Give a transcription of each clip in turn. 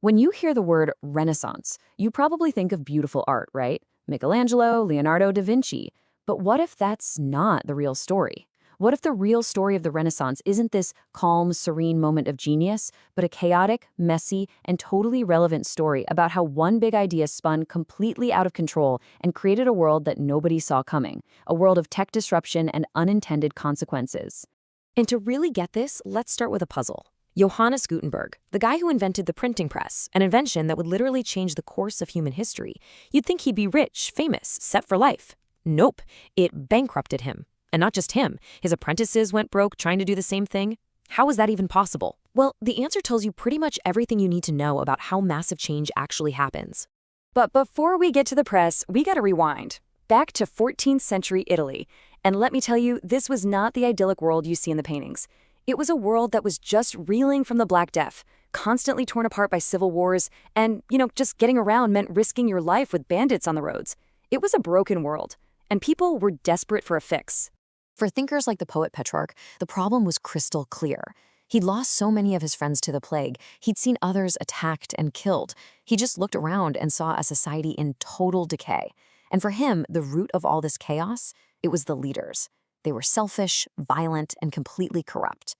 When you hear the word Renaissance, you probably think of beautiful art, right? Michelangelo, Leonardo da Vinci. But what if that's not the real story? What if the real story of the Renaissance isn't this calm, serene moment of genius, but a chaotic, messy, and totally relevant story about how one big idea spun completely out of control and created a world that nobody saw coming, a world of tech disruption and unintended consequences? And to really get this, let's start with a puzzle. Johannes Gutenberg, the guy who invented the printing press, an invention that would literally change the course of human history. You'd think he'd be rich, famous, set for life. Nope, it bankrupted him. And not just him, his apprentices went broke trying to do the same thing. How is that even possible? Well, the answer tells you pretty much everything you need to know about how massive change actually happens. But before we get to the press, we gotta rewind. Back to 14th century Italy. And let me tell you, this was not the idyllic world you see in the paintings. It was a world that was just reeling from the Black Death, constantly torn apart by civil wars, and, just getting around meant risking your life with bandits on the roads. It was a broken world, and people were desperate for a fix. For thinkers like the poet Petrarch, the problem was crystal clear. He'd lost so many of his friends to the plague. He'd seen others attacked and killed. He just looked around and saw a society in total decay. And for him, the root of all this chaos, it was the leaders. They were selfish, violent, and completely corrupt.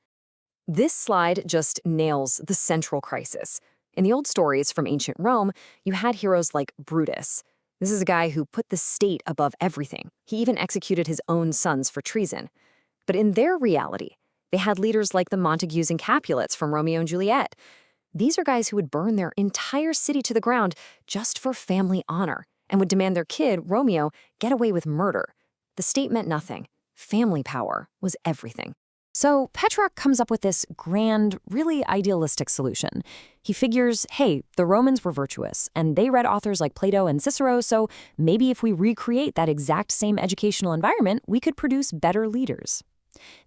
This slide just nails the central crisis. In the old stories from ancient Rome, you had heroes like Brutus. This is a guy who put the state above everything. He even executed his own sons for treason. But in their reality, they had leaders like the Montagues and Capulets from Romeo and Juliet. These are guys who would burn their entire city to the ground just for family honor and would demand their kid, Romeo, get away with murder. The state meant nothing. Family power was everything. So Petrarch comes up with this grand, really idealistic solution. He figures, hey, the Romans were virtuous, and they read authors like Plato and Cicero, so maybe if we recreate that exact same educational environment, we could produce better leaders.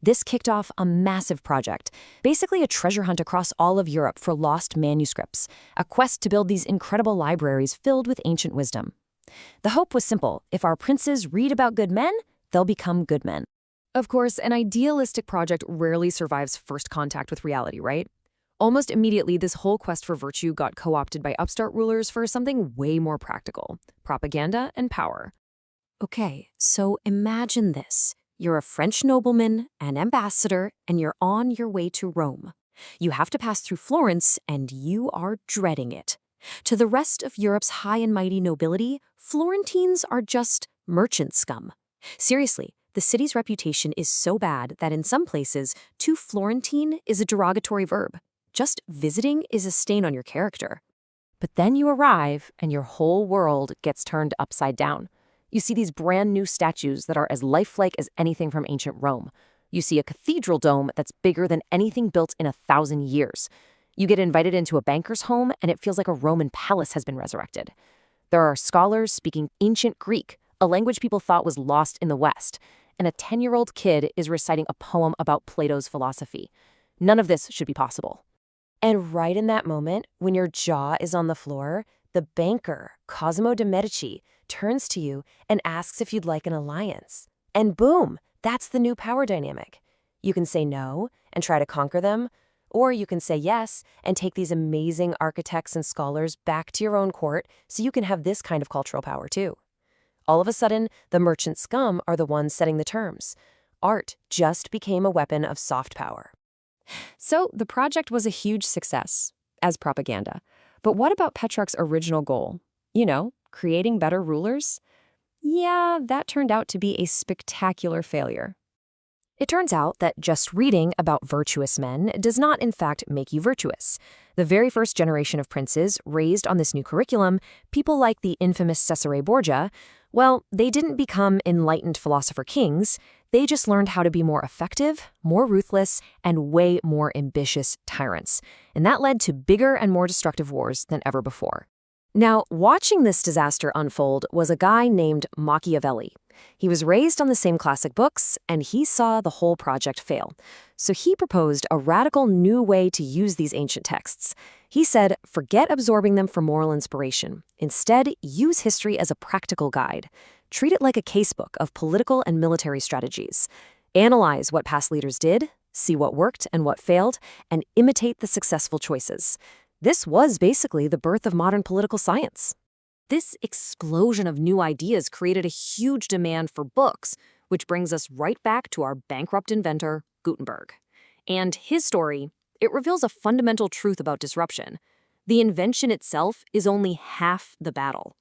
This kicked off a massive project, basically a treasure hunt across all of Europe for lost manuscripts, a quest to build these incredible libraries filled with ancient wisdom. The hope was simple. If our princes read about good men, they'll become good men. Of course, an idealistic project rarely survives first contact with reality, right? Almost immediately, this whole quest for virtue got co-opted by upstart rulers for something way more practical: propaganda and power. Okay, so imagine this. You're a French nobleman, an ambassador, and you're on your way to Rome. You have to pass through Florence, and you are dreading it. To the rest of Europe's high and mighty nobility, Florentines are just merchant scum. Seriously, the city's reputation is so bad that in some places, to Florentine is a derogatory verb. Just visiting is a stain on your character. But then you arrive, and your whole world gets turned upside down. You see these brand new statues that are as lifelike as anything from ancient Rome. You see a cathedral dome that's bigger than anything built in 1,000 years. You get invited into a banker's home, and it feels like a Roman palace has been resurrected. There are scholars speaking ancient Greek, a language people thought was lost in the West, and a 10-year-old kid is reciting a poem about Plato's philosophy. None of this should be possible. And right in that moment, when your jaw is on the floor, the banker, Cosimo de' Medici, turns to you and asks if you'd like an alliance. And boom, that's the new power dynamic. You can say no and try to conquer them, or you can say yes and take these amazing architects and scholars back to your own court so you can have this kind of cultural power too. All of a sudden, the merchant scum are the ones setting the terms. Art just became a weapon of soft power. So the project was a huge success as propaganda. But what about Petrarch's original goal? Creating better rulers? Yeah, that turned out to be a spectacular failure. It turns out that just reading about virtuous men does not, in fact, make you virtuous. The very first generation of princes raised on this new curriculum, people like the infamous Cesare Borgia, well, they didn't become enlightened philosopher kings. They just learned how to be more effective, more ruthless, and way more ambitious tyrants. And that led to bigger and more destructive wars than ever before. Now, watching this disaster unfold was a guy named Machiavelli. He was raised on the same classic books, and he saw the whole project fail. So he proposed a radical new way to use these ancient texts. He said, forget absorbing them for moral inspiration. Instead, use history as a practical guide. Treat it like a casebook of political and military strategies. Analyze what past leaders did, see what worked and what failed, and imitate the successful choices. This was basically the birth of modern political science. This explosion of new ideas created a huge demand for books, which brings us right back to our bankrupt inventor, Gutenberg. And his story, it reveals a fundamental truth about disruption. The invention itself is only half the battle.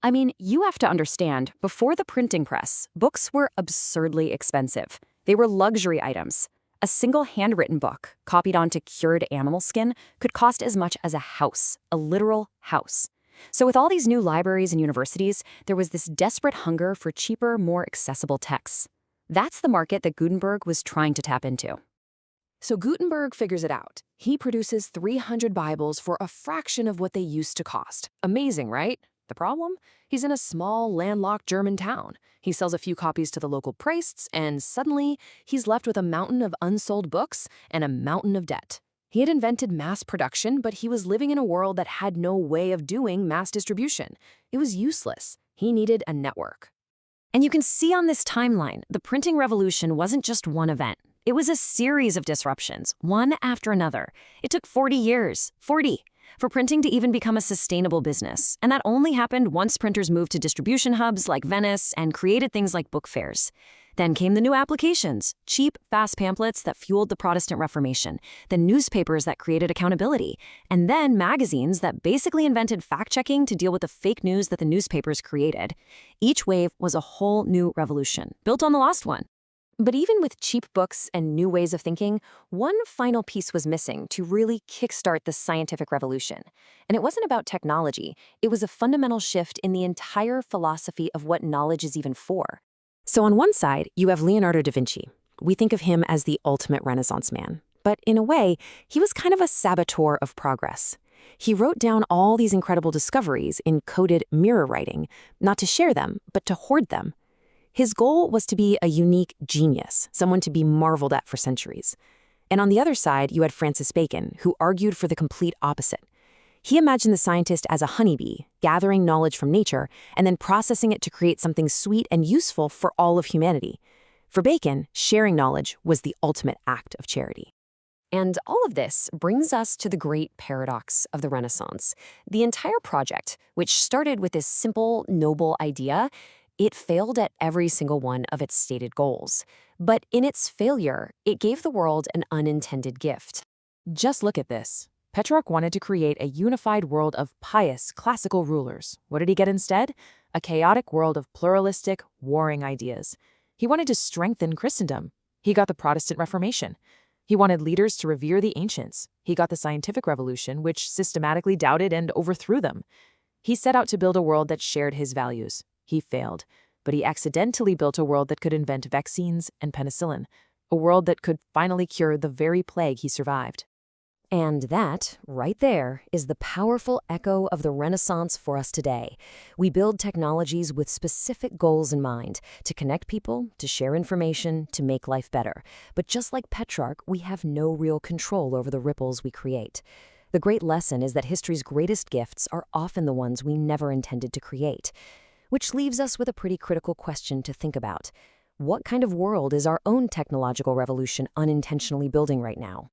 I mean, you have to understand, before the printing press, books were absurdly expensive. They were luxury items. A single handwritten book, copied onto cured animal skin, could cost as much as a house, a literal house. So with all these new libraries and universities, there was this desperate hunger for cheaper, more accessible texts. That's the market that Gutenberg was trying to tap into. So Gutenberg figures it out. He produces 300 Bibles for a fraction of what they used to cost. Amazing, right? The problem? He's in a small, landlocked German town. He sells a few copies to the local priests, and suddenly, he's left with a mountain of unsold books and a mountain of debt. He had invented mass production, but he was living in a world that had no way of doing mass distribution. It was useless. He needed a network. And you can see on this timeline, the printing revolution wasn't just one event. It was a series of disruptions, one after another. It took 40 years, 40, for printing to even become a sustainable business. And that only happened once printers moved to distribution hubs like Venice and created things like book fairs. Then came the new applications, cheap, fast pamphlets that fueled the Protestant Reformation, then newspapers that created accountability, and then magazines that basically invented fact-checking to deal with the fake news that the newspapers created. Each wave was a whole new revolution, built on the last one. But even with cheap books and new ways of thinking, one final piece was missing to really kickstart the scientific revolution. And it wasn't about technology. It was a fundamental shift in the entire philosophy of what knowledge is even for. So on one side, you have Leonardo da Vinci. We think of him as the ultimate Renaissance man. But in a way, he was kind of a saboteur of progress. He wrote down all these incredible discoveries in coded mirror writing, not to share them, but to hoard them. His goal was to be a unique genius, someone to be marveled at for centuries. And on the other side, you had Francis Bacon, who argued for the complete opposite. He imagined the scientist as a honeybee, gathering knowledge from nature and then processing it to create something sweet and useful for all of humanity. For Bacon, sharing knowledge was the ultimate act of charity. And all of this brings us to the great paradox of the Renaissance. The entire project, which started with this simple, noble idea, it failed at every single one of its stated goals. But in its failure, it gave the world an unintended gift. Just look at this. Petrarch wanted to create a unified world of pious, classical rulers. What did he get instead? A chaotic world of pluralistic, warring ideas. He wanted to strengthen Christendom. He got the Protestant Reformation. He wanted leaders to revere the ancients. He got the scientific revolution, which systematically doubted and overthrew them. He set out to build a world that shared his values. He failed, but he accidentally built a world that could invent vaccines and penicillin, a world that could finally cure the very plague he survived. And that, right there, is the powerful echo of the Renaissance for us today. We build technologies with specific goals in mind, to connect people, to share information, to make life better. But just like Petrarch, we have no real control over the ripples we create. The great lesson is that history's greatest gifts are often the ones we never intended to create. Which leaves us with a pretty critical question to think about. What kind of world is our own technological revolution unintentionally building right now?